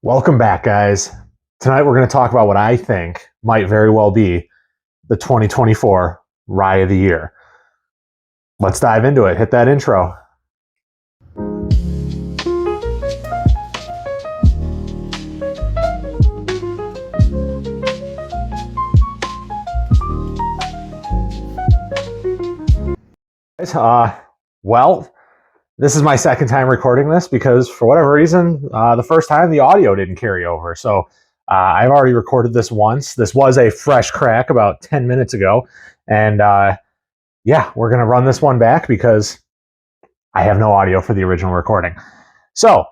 Welcome back, guys. Tonight we're going to talk about what I think might very well be the 2024 Rye of the Year. Let's dive into it. Hit that intro. Well, this is my second time recording this because for whatever reason, the first time the audio didn't carry over. So I've already recorded this once. This was a fresh crack about 10 minutes ago. And yeah, we're going to run this one back because I have no audio for the original recording. So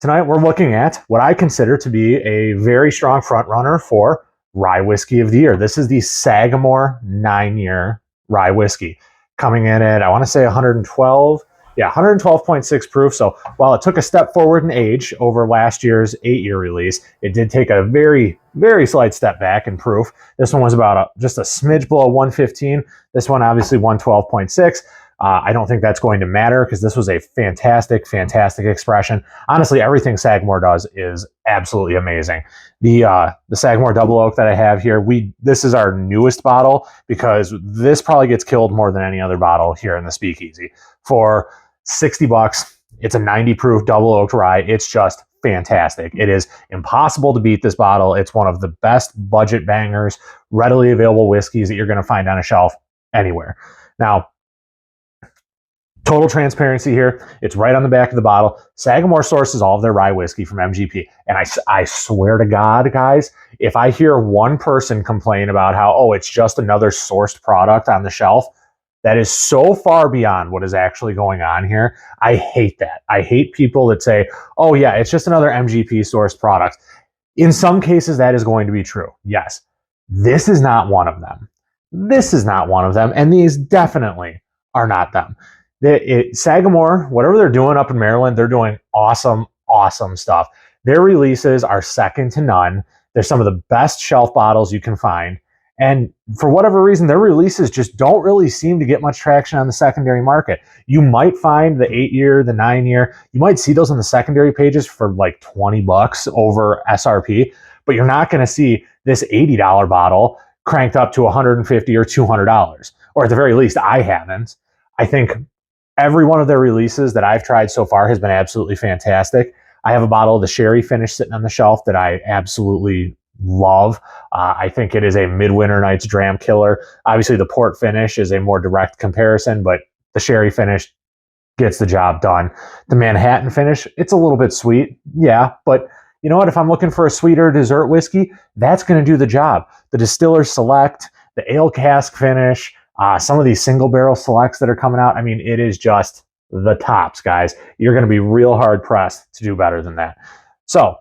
tonight we're looking at what I consider to be a very strong front runner for Rye Whiskey of the Year. This is the Sagamore 9-year Rye Whiskey, coming in at, I want to say 112. Yeah, 112.6 proof. So while it took a step forward in age over last year's 8-year release, it did take a very, very slight step back in proof. This one was about just a smidge below 115. This one, obviously, 112.6. I don't think that's going to matter because this was a fantastic, fantastic expression. Honestly, everything Sagamore does is absolutely amazing. The Sagamore Double Oak that I have here, this is our newest bottle because this probably gets killed more than any other bottle here in the Speakeasy. For $60, it's a 90 proof double oaked rye. It's just fantastic. It is impossible to beat this bottle. It's one of the best budget bangers, readily available whiskeys that you're going to find on a shelf anywhere. Now, total transparency here. It's right on the back of the bottle. Sagamore sources all of their rye whiskey from MGP. And I swear to God, guys, if I hear one person complain about how, oh, it's just another sourced product on the shelf, that is so far beyond what is actually going on here. I hate that. I hate people that say, oh, yeah, it's just another MGP sourced product. In some cases, that is going to be true. Yes. This is not one of them. This is not one of them. And these definitely are not them. Sagamore, whatever they're doing up in Maryland, they're doing awesome, awesome stuff. Their releases are second to none. They're some of the best shelf bottles you can find. And for whatever reason, their releases just don't really seem to get much traction on the secondary market. You might find the 8-year, the 9-year, you might see those on the secondary pages for like $20 over SRP, but you're not going to see this $80 bottle cranked up to $150 or $200, or at the very least, I haven't. I think every one of their releases that I've tried so far has been absolutely fantastic. I have a bottle of the sherry finish sitting on the shelf that I absolutely love. I think it is a Midwinter Night's dram killer. Obviously, the port finish is a more direct comparison, but the sherry finish gets the job done. The Manhattan finish, it's a little bit sweet, yeah, but you know what? If I'm looking for a sweeter dessert whiskey, that's going to do the job. The Distiller's Select, the ale cask finish, some of these single barrel selects that are coming out, I mean, it is just the tops, guys. You're going to be real hard pressed to do better than that. So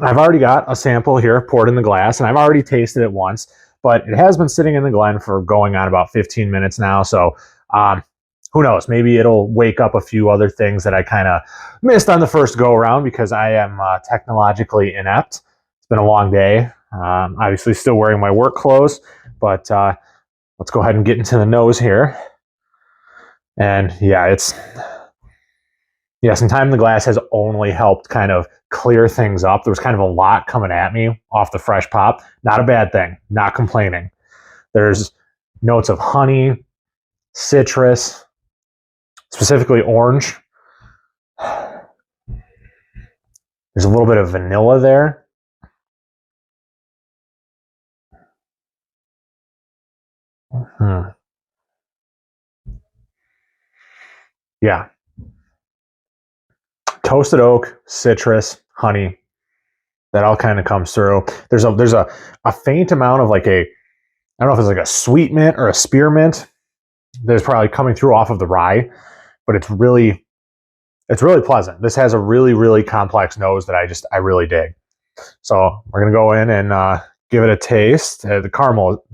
I've already got a sample here poured in the glass, and I've already tasted it once, but it has been sitting in the Glen for going on about 15 minutes now. So who knows? Maybe it'll wake up a few other things that I kind of missed on the first go around because I am technologically inept. It's been a long day. Obviously still wearing my work clothes, but let's go ahead and get into the nose here. And yeah, some time in the glass has only helped kind of clear things up. There was kind of a lot coming at me off the fresh pop. Not a bad thing. Not complaining. There's notes of honey, citrus, specifically orange. There's a little bit of vanilla there. Yeah. Toasted oak, citrus, honey. That all kind of comes through. There's a faint amount of like I don't know if it's like a sweet mint or a spearmint that's probably coming through off of the rye, but it's really pleasant. This has a really, really complex nose that I really dig. So we're gonna go in and give it a taste. The caramel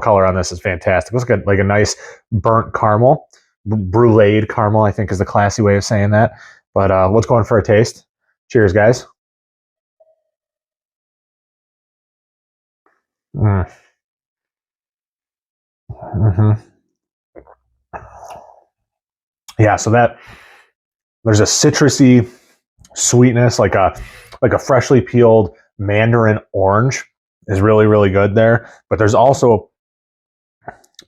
color on this is fantastic. It looks like a nice burnt caramel, bruleed caramel, I think is the classy way of saying that. But let's go in for a taste. Cheers, guys. Yeah, so there's a citrusy sweetness, like a like a freshly peeled mandarin orange is really, really good there. But there's also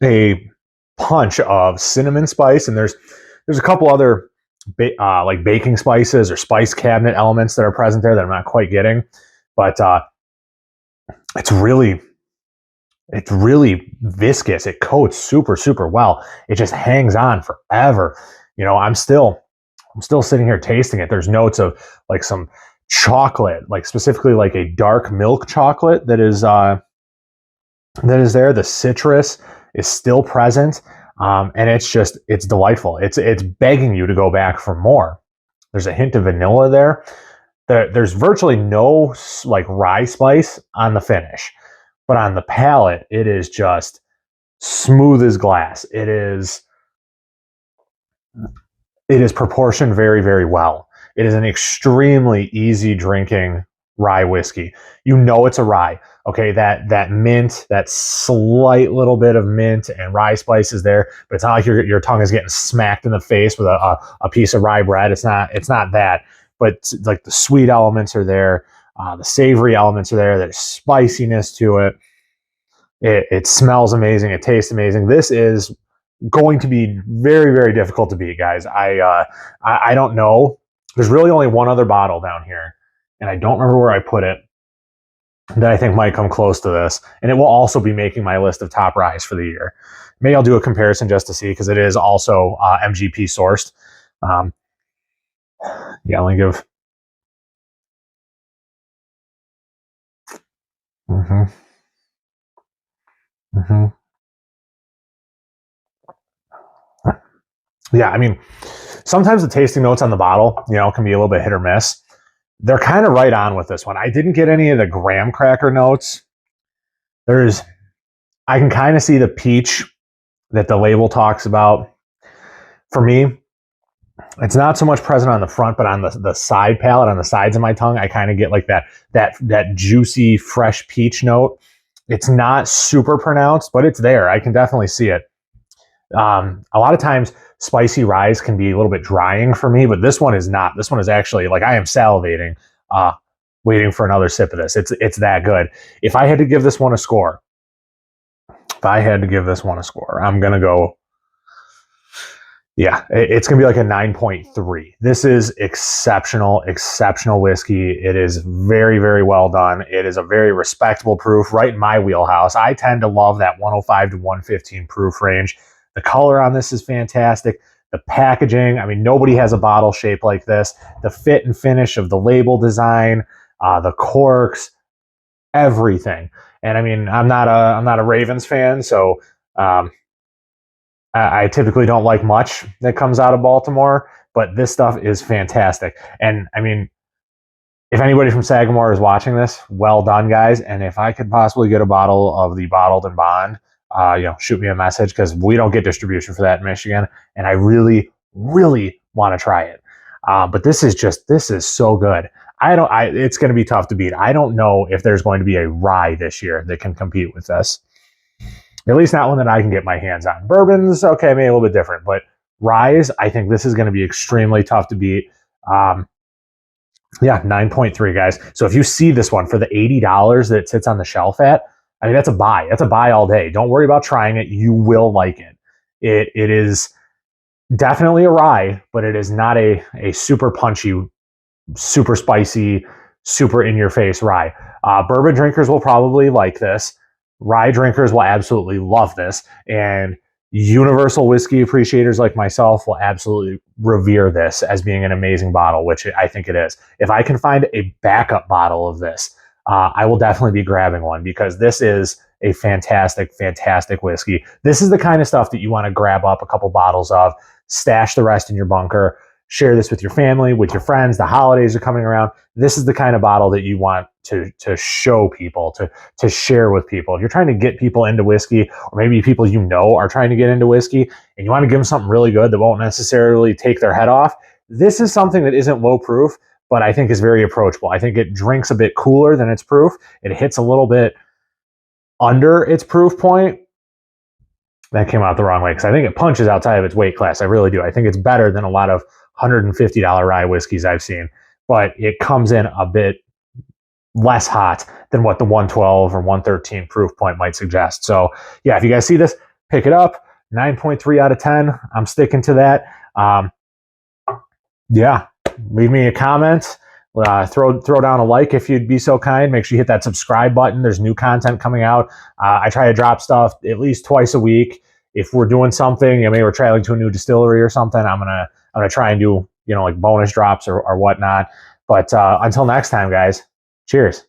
a punch of cinnamon spice, and there's a couple other like baking spices or spice cabinet elements that are present there that I'm not quite getting. But it's really viscous. It coats super, super well. It just hangs on forever. You know, I'm still sitting here tasting it. There's notes of like some chocolate, like specifically like a dark milk chocolate that is there. The citrus is still present. And it's delightful. It's begging you to go back for more. There's a hint of vanilla there. There's virtually no like rye spice on the finish, but on the palate, it is just smooth as glass. It is proportioned very, very well. It is an extremely easy drinking rye whiskey. You know it's a rye. Okay, that mint, that slight little bit of mint and rye spice is there, but it's not like your tongue is getting smacked in the face with a piece of rye bread. It's not that. But like the sweet elements are there, the savory elements are there. There's spiciness to it. It smells amazing. It tastes amazing. This is going to be very, very difficult to beat, guys. I don't know. There's really only one other bottle down here, and I don't remember where I put it, that I think might come close to this. And it will also be making my list of top ryes for the year. Maybe I'll do a comparison just to see, because it is also MGP sourced. Yeah, let me give. Mm-hmm. Mm-hmm. Yeah, I mean, sometimes the tasting notes on the bottle, you know, can be a little bit hit or miss. They're kind of right on with this one. I didn't get any of the graham cracker notes. I can kind of see the peach that the label talks about. For me, it's not so much present on the front, but on the side palate, on the sides of my tongue, I kind of get like that juicy, fresh peach note. It's not super pronounced, but it's there. I can definitely see it. A lot of times, spicy ryes can be a little bit drying for me, but this one is not. This one is actually like I am salivating, waiting for another sip of this. It's that good. If I had to give this one a score, I'm gonna go. Yeah, it's going to be like a 9.3. This is exceptional whiskey. It is very, very well done. It is a very respectable proof, right in my wheelhouse. I tend to love that 105 to 115 proof range. The color on this is fantastic. The packaging, I mean, nobody has a bottle shaped like this. The fit and finish of the label design, the corks, everything. And I mean, I'm not a Ravens fan, so I typically don't like much that comes out of Baltimore, but this stuff is fantastic. And I mean, if anybody from Sagamore is watching this, well done, guys. And if I could possibly get a bottle of the bottled and bond, shoot me a message, because we don't get distribution for that in Michigan, and I really, really want to try it. But this is so good. It's going to be tough to beat. I don't know if there's going to be a rye this year that can compete with this. At least not one that I can get my hands on. Bourbons, okay, maybe a little bit different, but ryes, I think this is going to be extremely tough to beat. 9.3, guys. So if you see this one for the $80 that it sits on the shelf at, I mean, that's a buy. That's a buy all day. Don't worry about trying it. You will like it. It is definitely a rye, but it is not a super punchy, super spicy, super in-your-face rye. Bourbon drinkers will probably like this. Rye drinkers will absolutely love this, and universal whiskey appreciators like myself will absolutely revere this as being an amazing bottle, which I think it is. If I can find a backup bottle of this, I will definitely be grabbing one, because this is a fantastic, fantastic whiskey. This is the kind of stuff that you want to grab up a couple bottles of, stash the rest in your bunker, share this with your family, with your friends. The holidays are coming around. This is the kind of bottle that you want to show people, to share with people. If you're trying to get people into whiskey, or maybe people you know are trying to get into whiskey, and you want to give them something really good that won't necessarily take their head off, this is something that isn't low proof, but I think is very approachable. I think it drinks a bit cooler than its proof. It hits a little bit under its proof point. That came out the wrong way, because I think it punches outside of its weight class. I really do. I think it's better than a lot of $150 rye whiskeys I've seen. but it comes in a bit less hot than what the 112 or 113 proof point might suggest. So yeah, if you guys see this, pick it up. 9.3 out of 10. I'm sticking to that. Yeah, leave me a comment. Throw down a like if you'd be so kind. Make sure you hit that subscribe button. There's new content coming out. I try to drop stuff at least twice a week. If we're doing something, maybe we're traveling to a new distillery or something, I'm gonna try and do like bonus drops or whatnot. But until next time, guys, cheers.